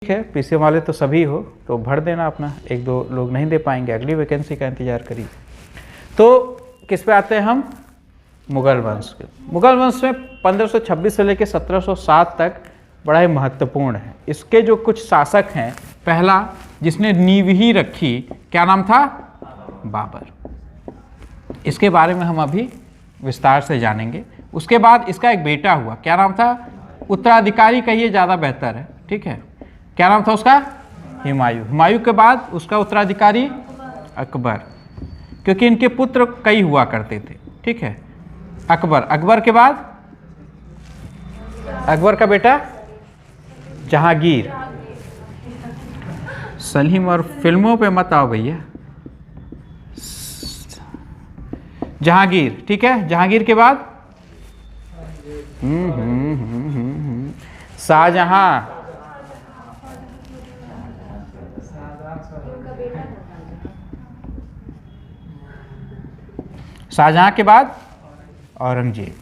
ठीक है, पीसी वाले तो सभी हो तो भर देना अपना, एक दो लोग नहीं दे पाएंगे, अगली वैकेंसी का इंतजार करिए। तो किस पे आते हैं हम, मुगल वंश के। मुगल वंश में 1526 से लेकर 1707 तक बड़ा ही महत्वपूर्ण है। इसके जो कुछ शासक हैं, पहला जिसने नींव ही रखी, क्या नाम था, बाबर। इसके बारे में हम अभी विस्तार से जानेंगे। उसके बाद इसका एक बेटा हुआ, क्या नाम था, उत्तराधिकारी कहिए ज़्यादा बेहतर है, ठीक है, क्या नाम था उसका, हुमायूं। हुमायूं के बाद उसका उत्तराधिकारी अकबर, क्योंकि इनके पुत्र कई हुआ करते थे, ठीक है, अकबर। अकबर के बाद अकबर का बेटा जहांगीर। सलीम और फिल्मों पे मत आओ भैया। जहांगीर, ठीक है, जहांगीर के बाद शाहजहां। शाहजहां के बाद औरंगजेब।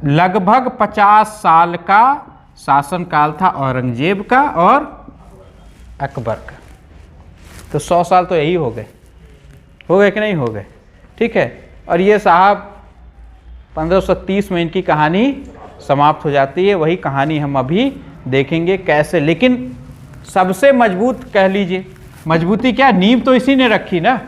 लगभग 50 साल का शासनकाल था औरंगजेब का और अकबर का। तो 100 साल तो यही हो गए कि नहीं हो गए, ठीक है। और ये साहब 1530 में इनकी कहानी समाप्त हो जाती है। वही कहानी हम अभी देखेंगे कैसे, लेकिन सबसे मजबूत कह लीजिए, मजबूती क्या, नींव तो इसी ने रखी ना।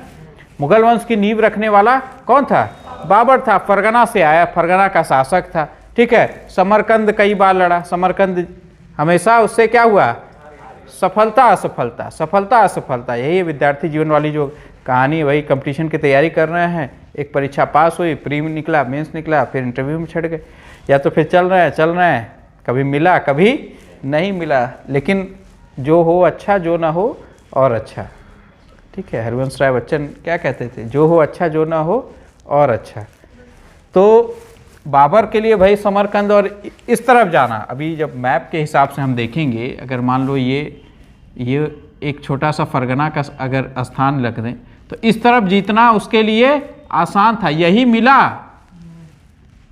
मुगल वंश की नींव रखने वाला कौन था, बाबर था। फरगना से आया, फरगना का शासक था, ठीक है। समरकंद कई बार लड़ा, समरकंद हमेशा उससे क्या हुआ, सफलता असफलता, सफलता असफलता। यही है विद्यार्थी जीवन वाली जो कहानी। वही कंपटीशन की तैयारी कर रहे हैं, एक परीक्षा पास हुई, प्री निकला, मेंस निकला, फिर इंटरव्यू में छट गए, या तो फिर चल रहे हैं, कभी मिला कभी नहीं मिला। लेकिन जो हो अच्छा, जो ना हो और अच्छा, ठीक है। हरिवंश राय बच्चन क्या कहते थे, जो हो अच्छा, जो ना हो और अच्छा। तो बाबर के लिए भाई समरकंद और इस तरफ जाना। अभी जब मैप के हिसाब से हम देखेंगे, अगर मान लो ये एक छोटा सा फरगना का अगर स्थान रख दें, तो इस तरफ जीतना उसके लिए आसान था, यही मिला,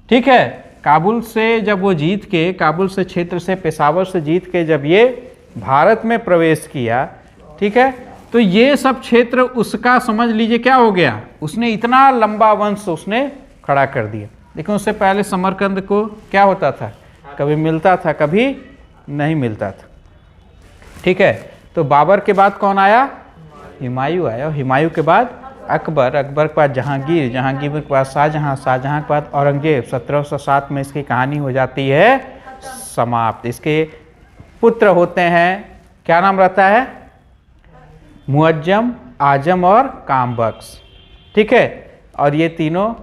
ठीक है। काबुल से जब वो जीत के, काबुल से क्षेत्र से, पेशावर से जीत के जब ये भारत में प्रवेश किया, ठीक है, तो ये सब क्षेत्र उसका समझ लीजिए क्या हो गया, उसने इतना लंबा वंश उसने खड़ा कर दिया। लेकिन उससे पहले समरकंद को क्या होता था, कभी मिलता था, कभी नहीं मिलता था, ठीक है। तो बाबर के बाद कौन आया, हुमायूं आया। हुमायूं के बाद अकबर, अकबर के बाद जहांगीर, जहांगीर के बाद शाहजहां, शाहजहां के बाद औरंगजेब। 1707 में इसकी कहानी हो जाती है समाप्त। इसके पुत्र होते हैं, क्या नाम रहता है, मुअज्जम, आजम और कामबख्श, ठीक है। और ये तीनों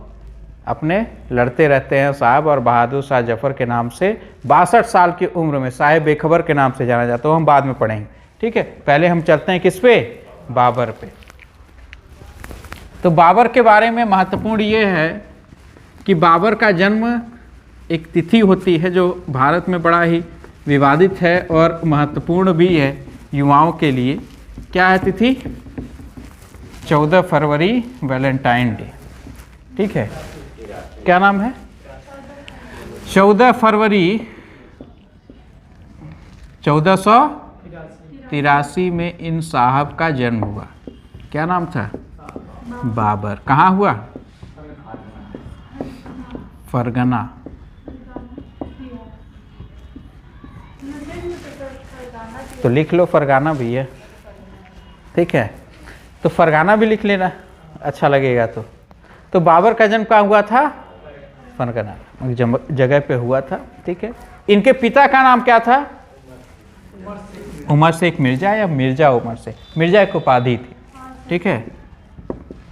अपने लड़ते रहते हैं साहब, और बहादुर शाह जफर के नाम से 62 साल की उम्र में साहिब बेखबर के नाम से जाना जाता है। वो हम बाद में पढ़ेंगे, ठीक है। पहले हम चलते हैं किस पे, बाबर पे। तो बाबर के बारे में महत्वपूर्ण ये है कि बाबर का जन्म एक तिथि होती है जो भारत में बड़ा ही विवादित है और महत्वपूर्ण भी है युवाओं के लिए। क्या है तिथि, 14 फरवरी, वैलेंटाइन डे, ठीक है। क्या नाम है, 14 फरवरी 1483 में इन साहब का जन्म हुआ। क्या नाम था, बाबर। कहाँ हुआ, फरगना। तो लिख लो फरगाना भी है, ठीक है। तो फरगाना भी लिख लेना, अच्छा लगेगा। तो बाबर का जन्म कहाँ हुआ था, फरगना जगह पे हुआ था, ठीक है। इनके पिता का नाम क्या था, उमर शेख मिर्जा या मिर्जा उमर शेख। मिर्जा एक उपाधि थी, ठीक है,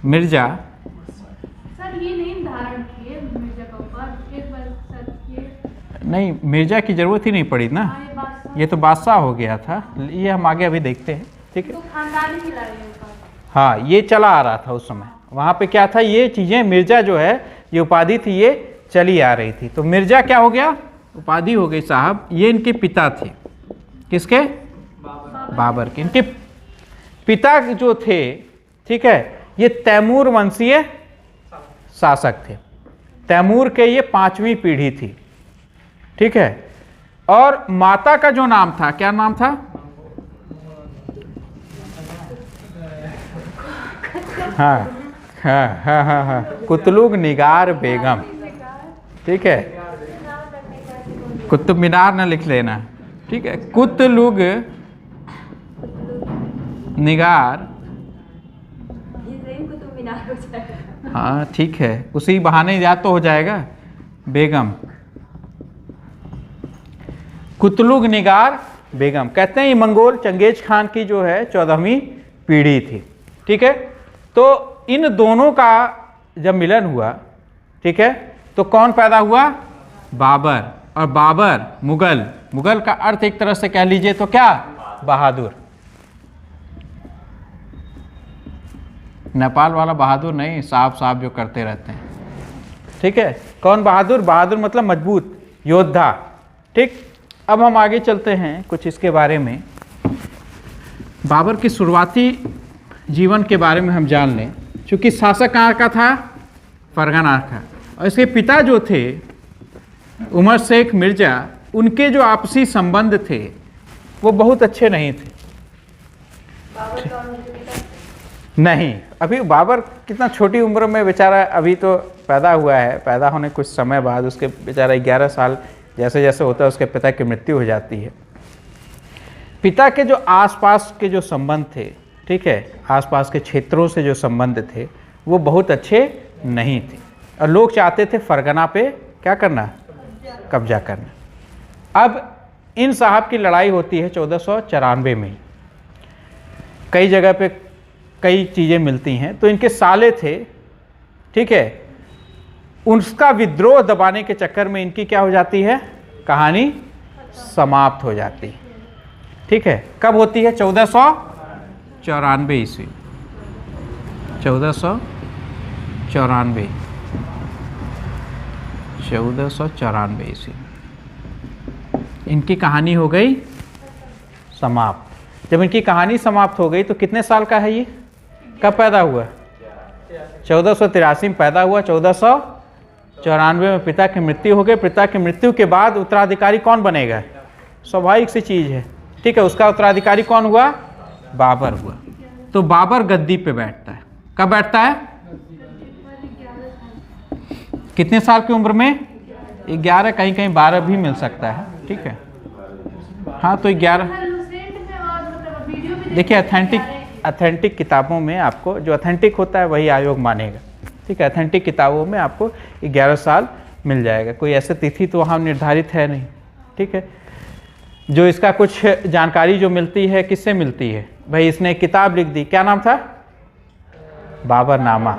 मिर्जा। सर ये नेम धारण किए मिर्जा का ऊपर, एक बार सर ये नहीं, मिर्जा की जरूरत ही नहीं पड़ी ना, ये तो बादशाह हो गया था। ये हम आगे अभी देखते हैं, ठीक है। तो खानदानी खिला रहे हैं। हाँ, ये चला आ रहा था उस समय, वहाँ पे क्या था, ये चीज़ें, मिर्जा जो है ये उपाधि थी, ये चली आ रही थी। तो मिर्जा क्या हो गया, उपाधि हो गई साहब। ये इनके पिता थे, किसके, बाबर के। इनके पिता जो थे, ठीक है, ये तैमूर वंशीय शासक थे। तैमूर के ये 5वीं पीढ़ी थी, ठीक है। और माता का जो नाम था, क्या नाम था? हाँ हाँ हाँ हाँ हाँ, कुतलुग निगार बेगम। ठीक है, कुतुब मीनार ना लिख लेना। ठीक है, कुतलुग निगार, हाँ ठीक है, उसी बहाने याद तो हो जाएगा, बेगम, कुतलुग निगार बेगम। कहते हैं ये मंगोल चंगेज खान की जो है 14वीं पीढ़ी थी। ठीक है, तो इन दोनों का जब मिलन हुआ, ठीक है, तो कौन पैदा हुआ? बाबर। और बाबर मुगल, मुगल का अर्थ एक तरह से कह लीजिए तो क्या? बहादुर। नेपाल वाला बहादुर नहीं, साफ साफ जो करते रहते हैं। ठीक है, कौन बहादुर? बहादुर मतलब मजबूत योद्धा। ठीक, अब हम आगे चलते हैं कुछ इसके बारे में, बाबर की शुरुआती जीवन के बारे में हम जान लें। चूँकि शासक कहाँ का था? फरगना का। और इसके पिता जो थे उमर शेख मिर्जा, उनके जो आपसी संबंध थे वो बहुत अच्छे नहीं थे। नहीं, अभी बाबर कितना छोटी उम्र में बेचारा अभी तो पैदा हुआ है, पैदा होने कुछ समय बाद उसके बेचारा 11 साल जैसे जैसे होता है उसके पिता की मृत्यु हो जाती है। पिता के जो आसपास के जो संबंध थे, ठीक है, आसपास के क्षेत्रों से जो संबंध थे वो बहुत अच्छे नहीं थे, और लोग चाहते थे फरगना पे क्या करना? कब्जा करना। अब इन साहब की लड़ाई होती है 1494 में। कई जगह पे कई चीज़ें मिलती हैं। तो इनके साले थे, ठीक है, उसका विद्रोह दबाने के चक्कर में इनकी क्या हो जाती है? कहानी समाप्त हो जाती है। ठीक है, कब होती है? 1494 ईस्वी, 1494 ईस्वी इनकी कहानी हो गई समाप्त। जब इनकी कहानी समाप्त हो गई तो कितने साल का है ये? कब पैदा हुआ? 1483 में पैदा हुआ, 1494 में पिता की मृत्यु हो गई। पिता की मृत्यु के बाद उत्तराधिकारी कौन बनेगा? स्वाभाविक सी चीज़ है। ठीक है, उसका उत्तराधिकारी कौन हुआ? बाबर हुआ। तो बाबर गद्दी पे बैठता है। कब बैठता है? कितने साल की उम्र में? 11, कहीं कहीं 12 भी मिल सकता है। ठीक है, हाँ, तो 11। देखिए, अथेंटिक किताबों में आपको जो अथेंटिक होता है वही आयोग मानेगा। ठीक है, अथेंटिक किताबों में आपको 11 साल मिल जाएगा। कोई ऐसे तिथि तो वहाँ निर्धारित है नहीं। ठीक है, जो इसका कुछ जानकारी जो मिलती है किससे मिलती है? भाई इसने एक किताब लिख दी, क्या नाम था? बाबरनामा।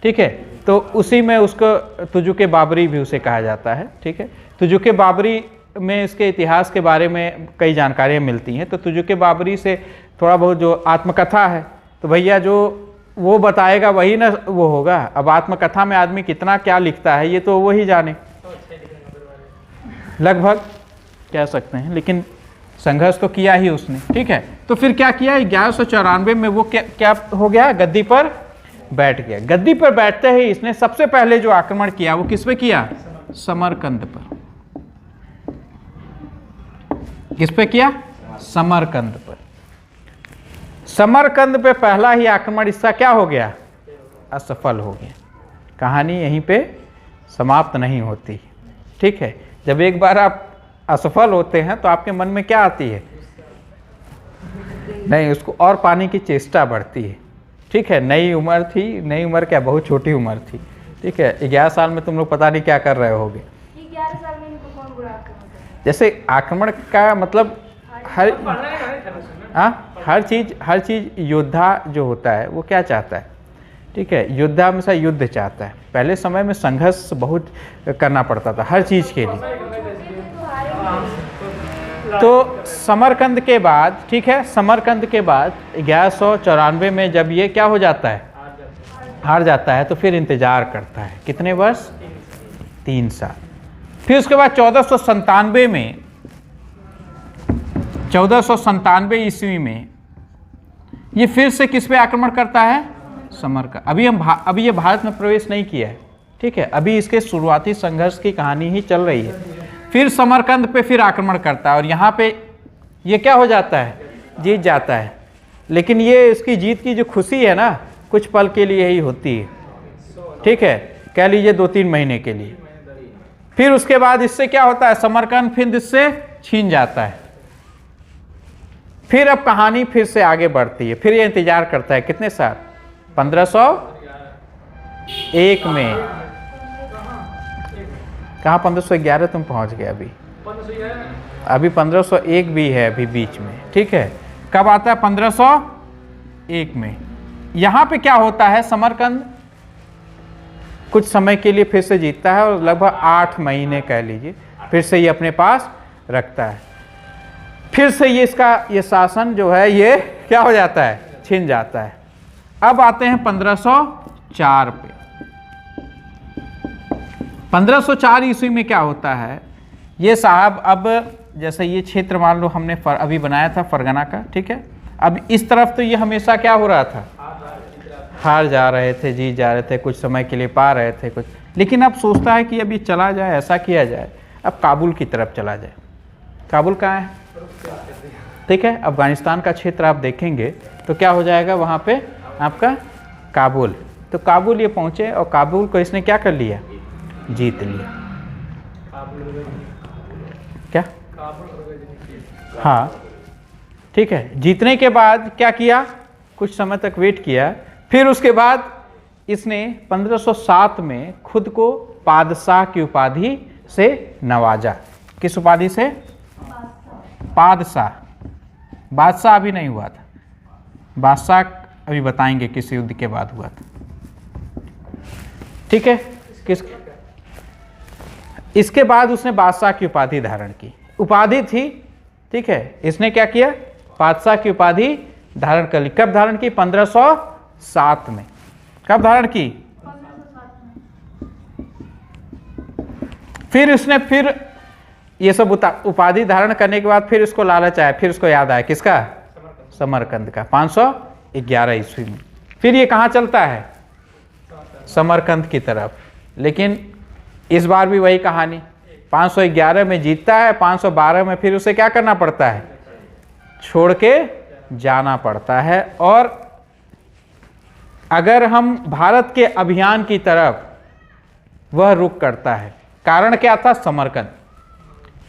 ठीक है, तो उसी में उसको तुजुक बाबरी भी उसे कहा जाता है। ठीक है, तुजुक बाबरी में इसके इतिहास के बारे में कई जानकारियाँ मिलती हैं। तो तुजुक बाबरी से थोड़ा बहुत जो आत्मकथा है, तो भैया जो वो बताएगा वही ना वो होगा। अब आत्मकथा में आदमी कितना क्या लिखता है ये तो वो ही जाने, लगभग कह सकते हैं, लेकिन संघर्ष तो किया ही उसने। ठीक है, तो फिर क्या किया? 1194 में वो क्या हो गया? गद्दी पर बैठ गया। गद्दी पर बैठते ही इसने सबसे पहले जो आक्रमण किया वो किस पे किया? समरकंद पर। किस पे किया? समरकंद पर। समरकंद पे पहला ही आक्रमण इसका क्या हो गया? असफल हो गया। कहानी यहीं पे समाप्त नहीं होती। ठीक है, जब एक बार आप असफल होते हैं तो आपके मन में क्या आती है? नहीं, उसको और पाने की चेष्टा बढ़ती है। ठीक है, नई उम्र थी, नई उम्र क्या, बहुत छोटी उम्र थी। ठीक है, 11 साल में तुम लोग पता नहीं क्या कर रहे होगे। 11 साल में इनको कौन बुरा आक्रमण? जैसे आक्रमण का मतलब हर चीज़ योद्धा जो होता है वो क्या चाहता है? ठीक है, योद्धा हमेशा युद्ध चाहता है। पहले समय में संघर्ष बहुत करना पड़ता था हर चीज़ के लिए। तो समरकंद के बाद, ठीक है, समरकंद के बाद 1194 में जब ये क्या हो जाता है? हार जाता है, तो फिर इंतजार करता है। कितने वर्ष? 3 साल। फिर उसके बाद 1497 में, 1497 ईस्वी में ये फिर से किस पे आक्रमण करता है? समरकंद। अभी ये भारत में प्रवेश नहीं किया है। ठीक है, अभी इसके शुरुआती संघर्ष की कहानी ही चल रही है। फिर समरकंद पे फिर आक्रमण करता है और यहाँ पे ये क्या हो जाता है, जीत जाता है। लेकिन ये इसकी जीत की जो खुशी है ना, कुछ पल के लिए ही होती है, ठीक है, कह लीजिए 2-3 महीने के लिए। फिर उसके बाद इससे क्या होता है, समरकंद फिर इससे छीन जाता है। फिर अब कहानी फिर से आगे बढ़ती है। फिर ये इंतजार करता है कितने साल, 1501 में। कहाँ 1511 तुम पहुंच गए अभी 1501 भी है अभी बीच में, ठीक है। कब आता है, 1501 में। यहाँ पे क्या होता है, समरकंद कुछ समय के लिए फिर से जीतता है और लगभग 8 महीने कह लीजिए फिर से ये अपने पास रखता है। फिर से ये इसका ये शासन जो है ये क्या हो जाता है, छिन जाता है। अब आते हैं 1504 पे। 1504 ईस्वी में क्या होता है, ये साहब अब जैसे ये क्षेत्र मान लो हमने अभी बनाया था फरगना का, ठीक है। अब इस तरफ तो ये हमेशा क्या हो रहा था, हार जा रहे थे, जीत जा रहे थे, कुछ समय के लिए पा रहे थे कुछ। लेकिन अब सोचता है कि अब ये चला जाए, ऐसा किया जाए, अब काबुल की तरफ चला जाए। काबुल कहाँ है, ठीक है, अफगानिस्तान का क्षेत्र आप देखेंगे तो क्या हो जाएगा वहाँ पे आपका काबुल। तो काबुल ये पहुँचे और काबुल को इसने क्या कर लिया, जीत लिया। क्या, हाँ ठीक है। जीतने के बाद क्या किया, कुछ समय तक वेट किया। फिर उसके बाद इसने 1507 में खुद को पादशाह की उपाधि से नवाजा। किस उपाधि से, पादशाह। बादशाह अभी नहीं हुआ था, बादशाह अभी बताएंगे किस युद्ध के बाद हुआ था, ठीक है। किस, इसके बाद उसने बादशाह की उपाधि धारण की। उपाधि थी, ठीक है। इसने क्या किया, बादशाह की उपाधि धारण कर ली। कब धारण की, 1507 में। कब धारण की, 1507 में। फिर इसने फिर ये सब उपाधि धारण करने के बाद फिर इसको लालच आया, फिर इसको याद आया किसका, समरकंद का, 511 ईस्वी में। फिर ये कहाँ चलता है, समरकंद की तरफ। लेकिन इस बार भी वही कहानी, 511 में जीतता है, 512 में फिर उसे क्या करना पड़ता है, छोड़ के जाना पड़ता है। और अगर हम भारत के अभियान की तरफ वह रुख करता है। कारण क्या था, समरकंद।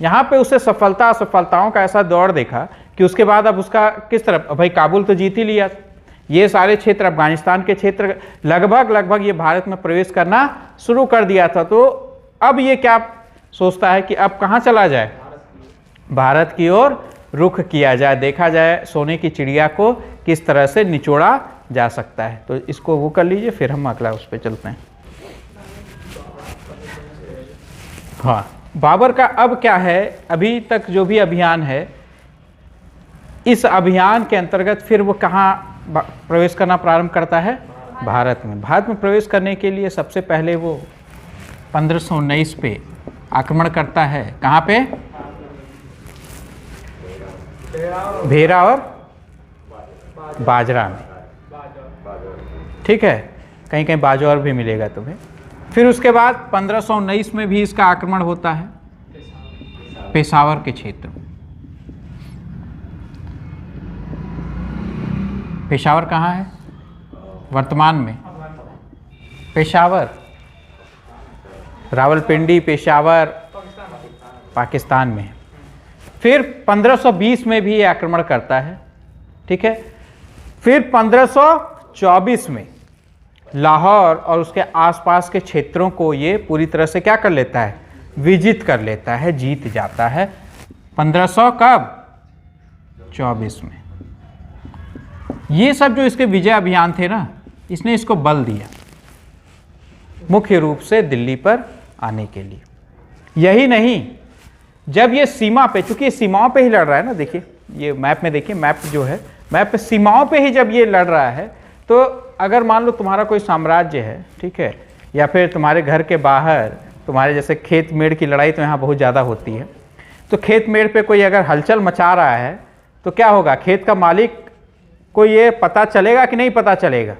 यहाँ पे उसे सफलताओं का ऐसा दौर देखा कि उसके बाद अब उसका किस तरफ, भाई काबुल तो जीत ही लिया, ये सारे क्षेत्र अफगानिस्तान के क्षेत्र लगभग ये भारत में प्रवेश करना शुरू कर दिया था। तो अब ये क्या सोचता है कि अब कहाँ चला जाए, भारत की ओर रुख किया जाए, देखा जाए सोने की चिड़िया को किस तरह से निचोड़ा जा सकता है। तो इसको वो कर लीजिए, फिर हम अगला उस पर चलते हैं। हाँ, बाबर का अब क्या है, अभी तक जो भी अभियान है, इस अभियान के अंतर्गत फिर वो कहाँ प्रवेश करना प्रारंभ करता है, भारत में। भारत में प्रवेश करने के लिए सबसे पहले वो 1519 पे आक्रमण करता है। कहाँ पे, भेरा और बाजरा में, ठीक है। कहीं कहीं बाजौर भी मिलेगा तुम्हें। फिर उसके बाद 1519 में भी इसका आक्रमण होता है पेशावर के क्षेत्र। पेशावर कहाँ है वर्तमान में, पेशावर, रावलपिंडी, पेशावर पाकिस्तान में। फिर 1520 में भी ये आक्रमण करता है, ठीक है। फिर 1524 में लाहौर और उसके आसपास के क्षेत्रों को ये पूरी तरह से क्या कर लेता है, विजित कर लेता है, जीत जाता है। 1524 में ये सब जो इसके विजय अभियान थे ना, इसने इसको बल दिया मुख्य रूप से दिल्ली पर आने के लिए। यही नहीं, जब ये सीमा पे, चूंकि सीमाओं पे ही लड़ रहा है ना, देखिए ये मैप में देखिए, मैप जो है, मैप पे सीमाओं पे ही जब ये लड़ रहा है, तो अगर मान लो तुम्हारा कोई साम्राज्य है, ठीक है, या फिर तुम्हारे घर के बाहर तुम्हारे जैसे खेत मेड़ की लड़ाई तो यहाँ बहुत ज़्यादा होती है, तो खेत मेड़ पे कोई अगर हलचल मचा रहा है तो क्या होगा, खेत का मालिक को ये पता चलेगा कि नहीं पता चलेगा।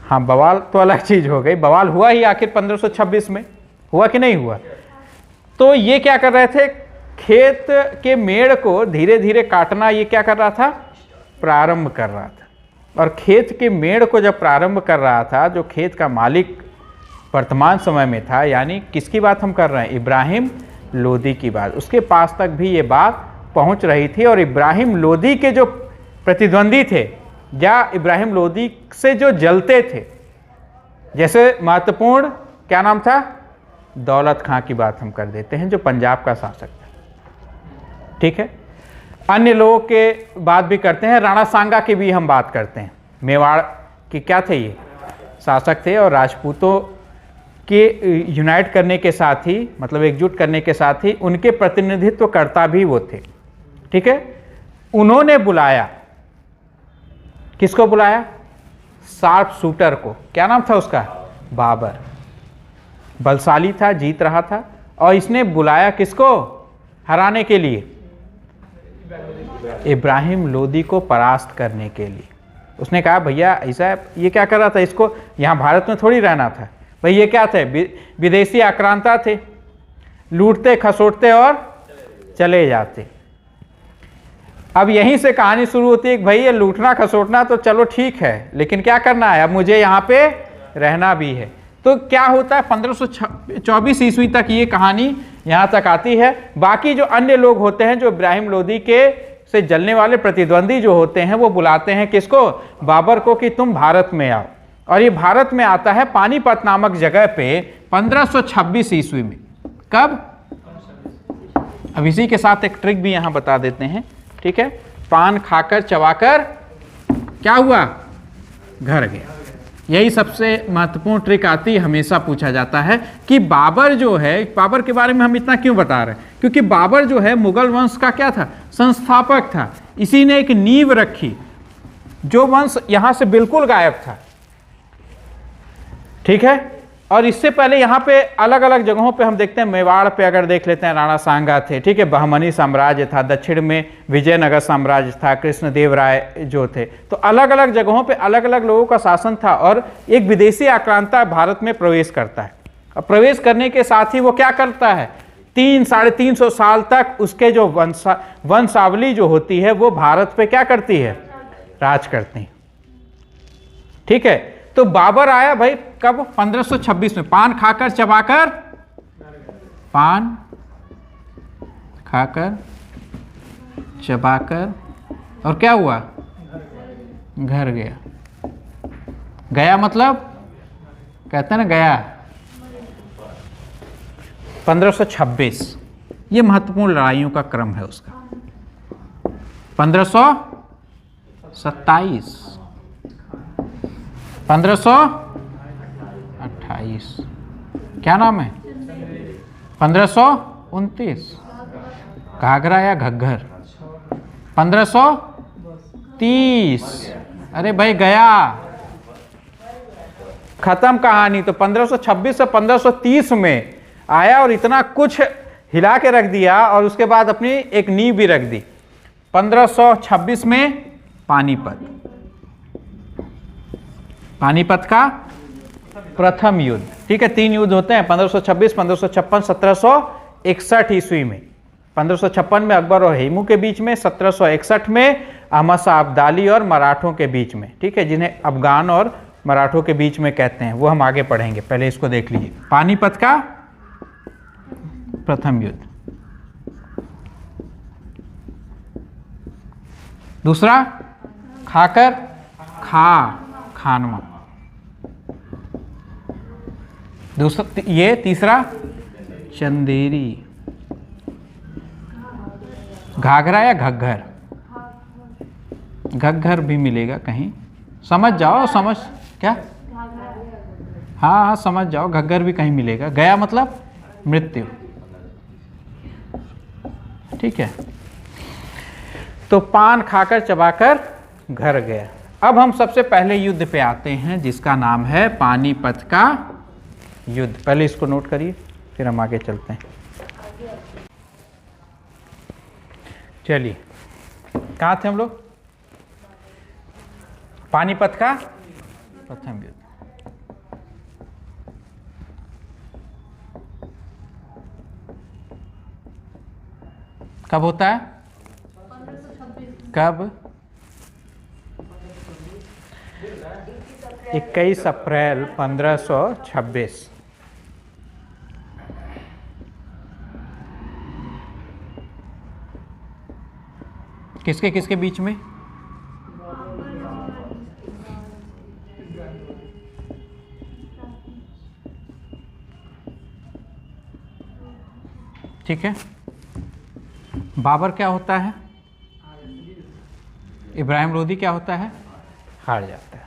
हाँ, बवाल तो अलग चीज़ हो गई, बवाल हुआ ही आखिर 1526 में, हुआ कि नहीं हुआ। तो ये क्या कर रहे थे, खेत के मेड़ को धीरे धीरे काटना ये क्या कर रहा था, प्रारंभ कर रहा था। और खेत के मेड़ को जब प्रारंभ कर रहा था, जो खेत का मालिक वर्तमान समय में था, यानी किसकी बात हम कर रहे हैं, इब्राहिम लोदी की बात, उसके पास तक भी ये बात पहुंच रही थी। और इब्राहिम लोदी के जो प्रतिद्वंदी थे या इब्राहिम लोदी से जो जलते थे, जैसे महत्वपूर्ण क्या नाम था, दौलत खां की बात हम कर देते हैं, जो पंजाब का शासक था, ठीक है। अन्य लोगों के बात भी करते हैं, राणा सांगा की भी हम बात करते हैं, मेवाड़ के क्या थे, ये शासक थे। और राजपूतों के यूनाइट करने के साथ ही, मतलब एकजुट करने के साथ ही, उनके प्रतिनिधित्व करता भी वो थे, ठीक है। उन्होंने बुलाया, किसको बुलाया, शार्प शूटर को, क्या नाम था उसका, बाबर। बलशाली था, जीत रहा था, और इसने बुलाया किसको हराने के लिए, इब्राहिम लोदी को परास्त करने के लिए। उसने कहा भैया ऐसा, ये क्या कर रहा था, इसको यहाँ भारत में थोड़ी रहना था भाई, ये क्या थे, विदेशी आक्रांता थे, लूटते खसोटते और चले जाते। अब यहीं से कहानी शुरू होती है कि भाई ये लूटना खसोटना तो चलो ठीक है, लेकिन क्या करना है, अब मुझे यहाँ पे रहना भी है। तो क्या होता है, 1524 ईस्वी तक ये कहानी यहाँ तक आती है। बाकी जो अन्य लोग होते हैं, जो इब्राहिम लोदी के से जलने वाले प्रतिद्वंदी जो होते हैं, वो बुलाते हैं किसको, बाबर को, कि तुम भारत में आओ। और ये भारत में आता है पानीपत नामक जगह पे 1526 ईस्वी में। कब, अब इसी के साथ एक ट्रिक भी यहाँ बता देते हैं, ठीक है। पान खाकर चबाकर क्या हुआ, घर गया। यही सबसे महत्वपूर्ण ट्रिक आती है, हमेशा पूछा जाता है कि बाबर जो है, बाबर के बारे में हम इतना क्यों बता रहे हैं, क्योंकि बाबर जो है मुगल वंश का क्या था, संस्थापक था। इसी ने एक नींव रखी, जो वंश यहां से बिल्कुल गायब था, ठीक है। और इससे पहले यहाँ पे अलग अलग जगहों पे हम देखते हैं, मेवाड़ पे अगर देख लेते हैं राणा सांगा थे, ठीक है, बहमनी साम्राज्य था, दक्षिण में विजयनगर साम्राज्य था, कृष्णदेव राय जो थे। तो अलग अलग जगहों पे अलग अलग लोगों का शासन था। और एक विदेशी आक्रांता भारत में प्रवेश करता है, और प्रवेश करने के साथ ही वो क्या करता है, 300-350 साल तक उसके जो वंशावली जो होती है वो भारत पे क्या करती है, राज करती है, ठीक है। तो बाबर आया भाई कब, 1526 में, पान खाकर चबाकर, पान खाकर चबाकर, और क्या हुआ, घर गया। गया मतलब कहते हैं ना, गया। 1526 ये महत्वपूर्ण लड़ाइयों का क्रम है उसका। 1527, 1528, क्या नाम है, 1529, घाघरा या घग्घर, 1530, अरे भाई गया, खत्म कहानी। तो 1526 से 1530 में आया और इतना कुछ हिला के रख दिया, और उसके बाद अपनी एक नींव भी रख दी। 1526 में पानीपत, पानीपत का प्रथम युद्ध, ठीक है। 3 युद्ध होते हैं, 1526, 1556, 1761 ईस्वी में। 1556 में अकबर और हेमू के बीच में, 1761 में अहमद शाह अब्दाली और मराठों के बीच में, ठीक है, जिन्हें अफगान और मराठों के बीच में कहते हैं, वो हम आगे पढ़ेंगे, पहले इसको देख लीजिए। पानीपत का प्रथम युद्ध। दूसरा खाकर खानवा, दूसरा ये, तीसरा चंदेरी, घाघरा या घग्घर, घग्घर भी मिलेगा कहीं, समझ जाओ, समझ क्या, हाँ समझ जाओ, घग्घर भी कहीं मिलेगा। गया मतलब मृत्यु, ठीक है। तो पान खाकर चबाकर घर गया। अब हम सबसे पहले युद्ध पे आते हैं, जिसका नाम है पानीपत का युद्ध। पहले इसको नोट करिए, फिर हम आगे चलते हैं। चलिए, कहाँ थे हम लोग, पानीपत का प्रथम युद्ध। कब होता है? 1526 कब? 21 अप्रैल 1526। किसके किसके बीच में? ठीक है। बाबर क्या होता है? इब्राहिम लोदी क्या होता है? हार जाता है।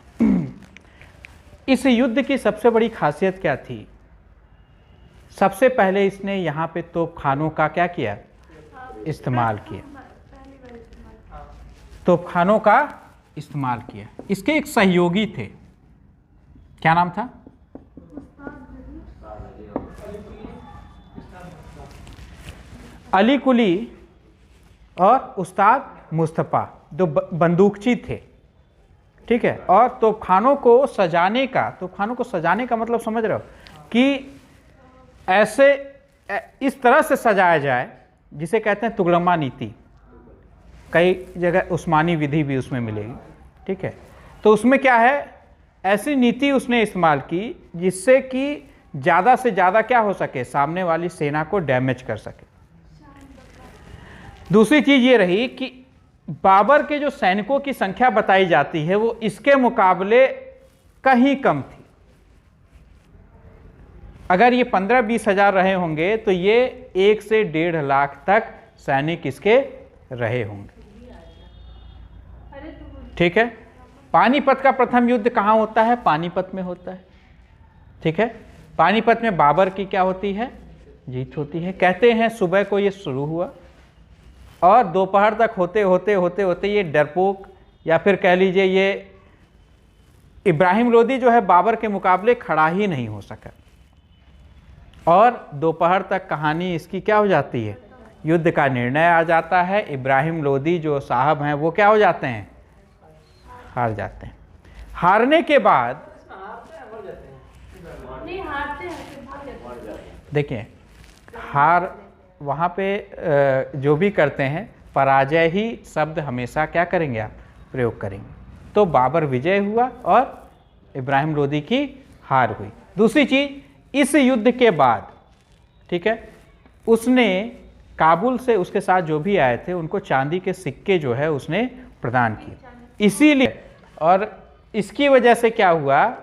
इस युद्ध की सबसे बड़ी खासियत क्या थी? सबसे पहले इसने यहाँ पे तोपखानों का क्या किया? इस्तेमाल किया। तोपखानों का इस्तेमाल किया। इसके एक सहयोगी थे, क्या नाम था? अली कुली और उस्ताद मुस्तफ़ा, जो बंदूकची थे। ठीक है। और तोपखानों को सजाने का मतलब समझ रहे हो कि ऐसे इस तरह से सजाया जाए जिसे कहते हैं तुगलमा नीति। कई जगह उस्मानी विधि भी उसमें मिलेगी। ठीक है। तो उसमें क्या है, ऐसी नीति उसने इस्तेमाल की जिससे कि ज़्यादा से ज़्यादा क्या हो सके, सामने वाली सेना को डैमेज कर सके। दूसरी चीज़ ये रही कि बाबर के जो सैनिकों की संख्या बताई जाती है वो इसके मुकाबले कहीं कम थी। अगर ये 15-20 हज़ार रहे होंगे तो ये 1 से 1.5 लाख तक सैनिक इसके रहे होंगे। ठीक है। पानीपत का प्रथम युद्ध कहाँ होता है? पानीपत में होता है। ठीक है। पानीपत में बाबर की क्या होती है? जीत होती है। कहते हैं सुबह को ये शुरू हुआ और दोपहर तक होते होते ये डरपोक या फिर कह लीजिए ये इब्राहिम लोदी जो है बाबर के मुकाबले खड़ा ही नहीं हो सका। और दोपहर तक कहानी इसकी क्या हो जाती है? युद्ध का निर्णय आ जाता है। इब्राहिम लोदी जो साहब हैं वो क्या हो जाते हैं? हार जाते हैं। हारने के बाद देखिए, हार वहाँ पे जो भी करते हैं पराजय ही शब्द हमेशा क्या करेंगे आप? प्रयोग करेंगे। तो बाबर विजय हुआ और इब्राहिम लोदी की हार हुई। दूसरी चीज़, इस युद्ध के बाद, ठीक है, उसने काबुल से उसके साथ जो भी आए थे उनको चांदी के सिक्के जो है उसने प्रदान किए। इसीलिए और इसकी वजह से क्या हुआ,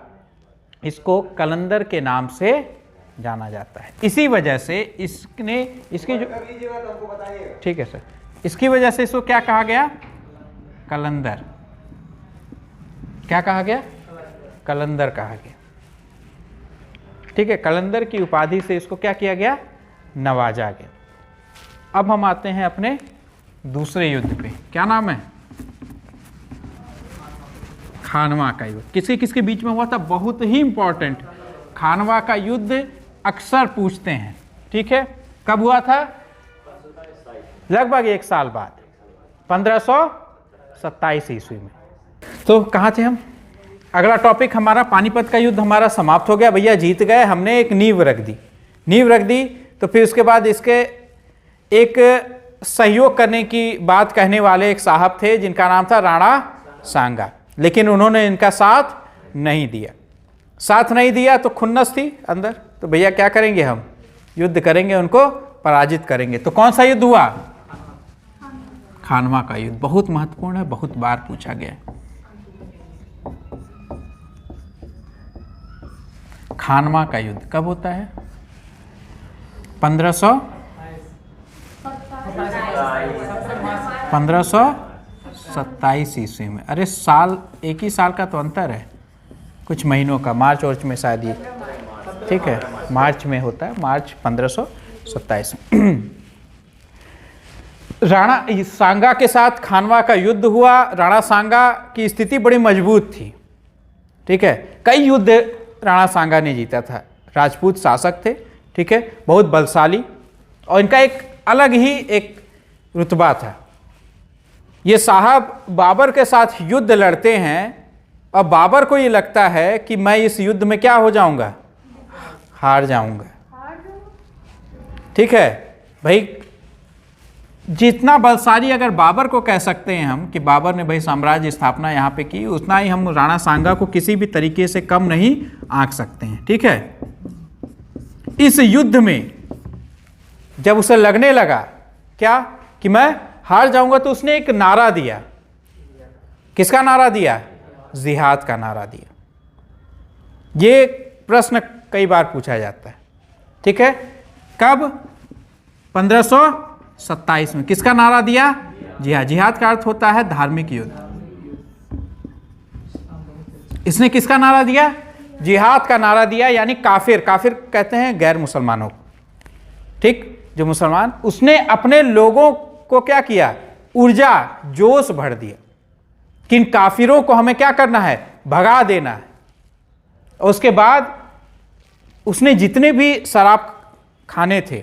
इसको कलंदर के नाम से जाना जाता है। इसी वजह से इसकी जो, ठीक है सर, इसकी वजह से इसको क्या कहा गया? कलंदर। क्या कहा गया? कलंदर कहा गया। ठीक है। कलंदर की उपाधि से इसको क्या किया गया? नवाजा गया। अब हम आते हैं अपने दूसरे युद्ध पे। क्या नाम है? खानवा का युद्ध। किसी किसके बीच में हुआ था? बहुत ही इंपॉर्टेंट। खानवा का युद्ध अक्सर पूछते हैं। ठीक है। कब हुआ था? लगभग 1 साल बाद, 1527 ईस्वी में। तो कहाँ थे हम? अगला टॉपिक हमारा पानीपत का युद्ध हमारा समाप्त हो गया। भैया जीत गए, हमने एक नींव रख दी। तो फिर उसके बाद इसके एक सहयोग करने की बात कहने वाले एक साहब थे जिनका नाम था राणा सांगा, लेकिन उन्होंने इनका साथ नहीं दिया। तो खुन्नस थी अंदर। तो भैया क्या करेंगे, हम युद्ध करेंगे, उनको पराजित करेंगे। तो कौन सा युद्ध हुआ? खानवा का युद्ध। बहुत महत्वपूर्ण है, बहुत बार पूछा गया। खानवा का युद्ध कब होता है? 1527 ईस्वी में। अरे साल, एक ही साल का तो अंतर है, कुछ महीनों का। मार्च वर्च में शायद ये, ठीक है, मार्च में होता है, मार्च 1527 में। राणा सांगा के साथ खानवा का युद्ध हुआ। राणा सांगा की स्थिति बड़ी मजबूत थी। ठीक है। कई युद्ध राणा सांगा ने जीता था। राजपूत शासक थे। ठीक है। बहुत बलशाली और इनका एक अलग ही एक रुतबा था। ये साहब बाबर के साथ युद्ध लड़ते हैं और बाबर को ये लगता है कि मैं इस युद्ध में क्या हो जाऊंगा? हार जाऊंगा। ठीक है भाई, जितना बलशाली अगर बाबर को कह सकते हैं हम कि बाबर ने भाई साम्राज्य स्थापना यहाँ पे की, उतना ही हम राणा सांगा को किसी भी तरीके से कम नहीं आंक सकते हैं। ठीक है, इस युद्ध में जब उसे लगने लगा क्या कि मैं हार जाऊंगा, तो उसने एक नारा दिया। किसका नारा दिया? जिहाद का नारा दिया। ये प्रश्न कई बार पूछा जाता है। ठीक है, कब? 1527 में। किसका नारा दिया? जिहाद। जिहाद का अर्थ होता है धार्मिक युद्ध। इसने किसका नारा दिया? जिहाद का नारा दिया, यानी काफिर, काफिर कहते हैं गैर मुसलमानों को, ठीक, जो मुसलमान, उसने अपने लोगों को क्या किया? ऊर्जा, जोश भर दिया कि इन काफिरों को हमें क्या करना है? भगा देना है। और उसके बाद उसने जितने भी शराब खाने थे,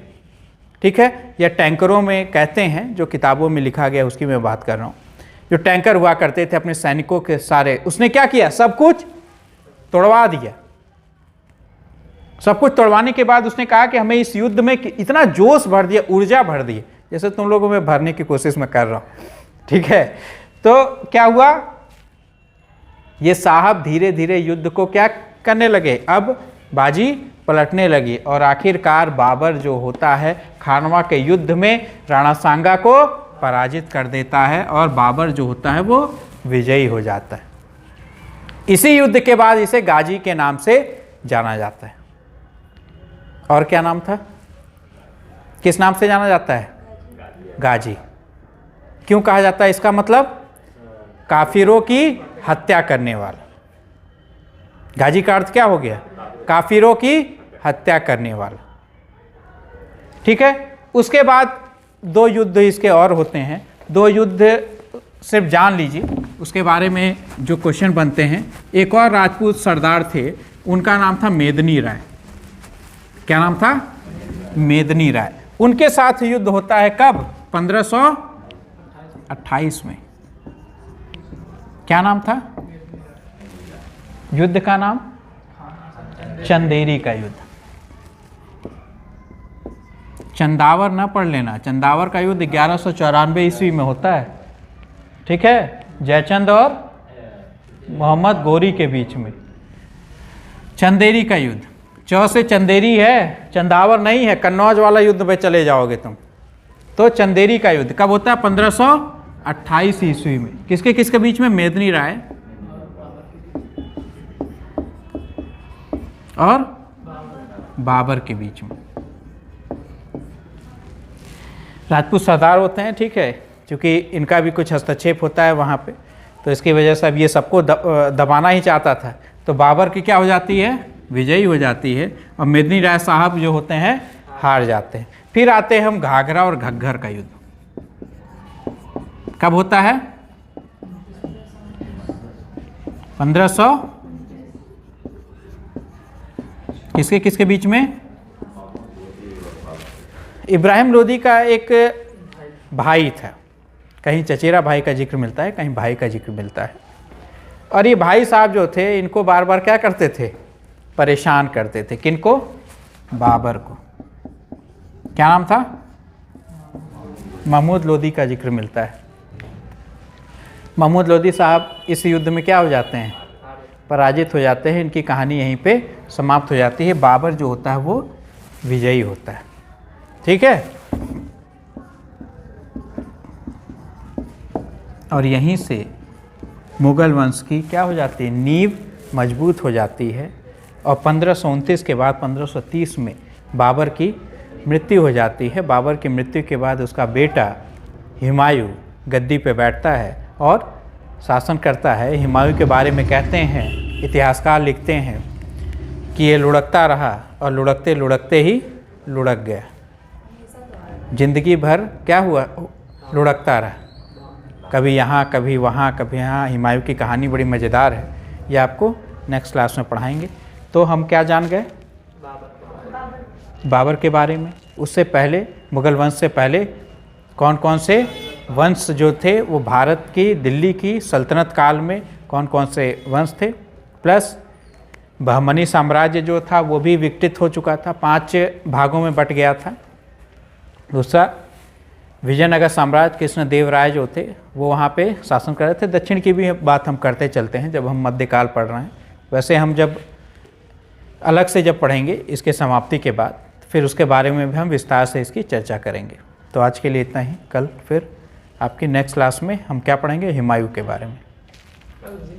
ठीक है, या टैंकरों में कहते हैं, जो किताबों में लिखा गया उसकी मैं बात कर रहा हूँ, जो टैंकर हुआ करते थे अपने सैनिकों के सारे, उसने क्या किया? सब कुछ तोड़वा दिया। सब कुछ तोड़वाने के बाद उसने कहा कि हमें इस युद्ध में इतना जोश भर दिया, ऊर्जा भर दी, जैसे तुम लोगों में भरने की कोशिश मैं कर रहा हूँ। ठीक है, तो क्या हुआ? ये साहब धीरे धीरे युद्ध को क्या करने लगे? अब बाजी पलटने लगी और आखिरकार बाबर जो होता है खानवा के युद्ध में राणा सांगा को पराजित कर देता है और बाबर जो होता है वो विजयी हो जाता है। इसी युद्ध के बाद इसे गाजी के नाम से जाना जाता है। और क्या नाम था? किस नाम से जाना जाता है? गाजी। क्यों कहा जाता है? इसका मतलब काफिरों की हत्या करने वाला। गाजी का अर्थ क्या हो गया? काफिरों की हत्या करने वाला। ठीक है, उसके बाद दो युद्ध इसके और होते हैं। दो युद्ध सिर्फ जान लीजिए, उसके बारे में जो क्वेश्चन बनते हैं। एक और राजपूत सरदार थे, उनका नाम था मेदनी राय। क्या नाम था? मेदनी राय। उनके साथ युद्ध होता है कब? 1528 में। क्या नाम था युद्ध का नाम? चंदेरी का युद्ध। चंदावर ना पढ़ लेना, चंदावर का युद्ध 1194 ईस्वी में होता है। ठीक है, जयचंद और मोहम्मद गोरी के बीच में। चंदेरी का युद्ध, चौ से चंदेरी है, चंदावर नहीं है। कन्नौज वाला युद्ध पे चले जाओगे तुम तो। चंदेरी का युद्ध कब होता है? 1528 ईस्वी में। किसके किसके बीच में? मेदनी राय और बाबर के बीच में। राजपूत सरदार होते हैं, ठीक है, क्योंकि इनका भी कुछ हस्तक्षेप होता है वहाँ पे, तो इसकी वजह से अब ये सबको दबाना ही चाहता था। तो बाबर की क्या हो जाती है? विजयी हो जाती है, और मेदनी राय साहब जो होते हैं हार जाते हैं। फिर आते हैं हम घाघरा और घग्गर का युद्ध। कब होता है? 1500 किसके किसके बीच में? इब्राहिम लोदी का एक भाई था, कहीं चचेरा भाई का जिक्र मिलता है, कहीं भाई का जिक्र मिलता है। और ये भाई साहब जो थे, इनको बार बार क्या करते थे? परेशान करते थे। किनको? बाबर को। क्या नाम था? महमूद लोदी का जिक्र मिलता है। महमूद लोदी साहब इस युद्ध में क्या हो जाते हैं? पराजित हो जाते हैं। इनकी कहानी यहीं पे समाप्त हो जाती है। बाबर जो होता है वो विजयी होता है। ठीक है, और यहीं से मुगल वंश की क्या हो जाती है? नींव मजबूत हो जाती है। और 1529 के बाद 1530 में बाबर की मृत्यु हो जाती है। बाबर की मृत्यु के बाद उसका बेटा हुमायूं गद्दी पे बैठता है और शासन करता है। हुमायूं के बारे में कहते हैं, इतिहासकार लिखते हैं कि ये लुढ़कता रहा और लुढ़कते लुढ़कते ही लुढ़क गया। जिंदगी भर क्या हुआ? लुढ़कता रहा, कभी यहाँ कभी वहाँ कभी यहाँ। हुमायूं की कहानी बड़ी मज़ेदार है, ये आपको नेक्स्ट क्लास में पढ़ाएंगे। तो हम क्या जान गए? बाबर के बारे में। उससे पहले, मुगल वंश से पहले कौन कौन से वंश जो थे वो भारत की, दिल्ली की सल्तनत काल में कौन कौन से वंश थे, प्लस बहमनी साम्राज्य जो था वो भी विकसित हो चुका था, 5 भागों में बट गया था। दूसरा, विजयनगर साम्राज्य कृष्णदेवराय जो थे वो वहाँ पे शासन कर रहे थे। दक्षिण की भी बात हम करते चलते हैं जब हम मध्यकाल पढ़ रहे हैं। वैसे हम जब अलग से जब पढ़ेंगे इसके समाप्ति के बाद, फिर उसके बारे में भी हम विस्तार से इसकी चर्चा करेंगे। तो आज के लिए इतना ही। कल फिर आपकी नेक्स्ट क्लास में हम क्या पढ़ेंगे, हुमायूं के बारे में।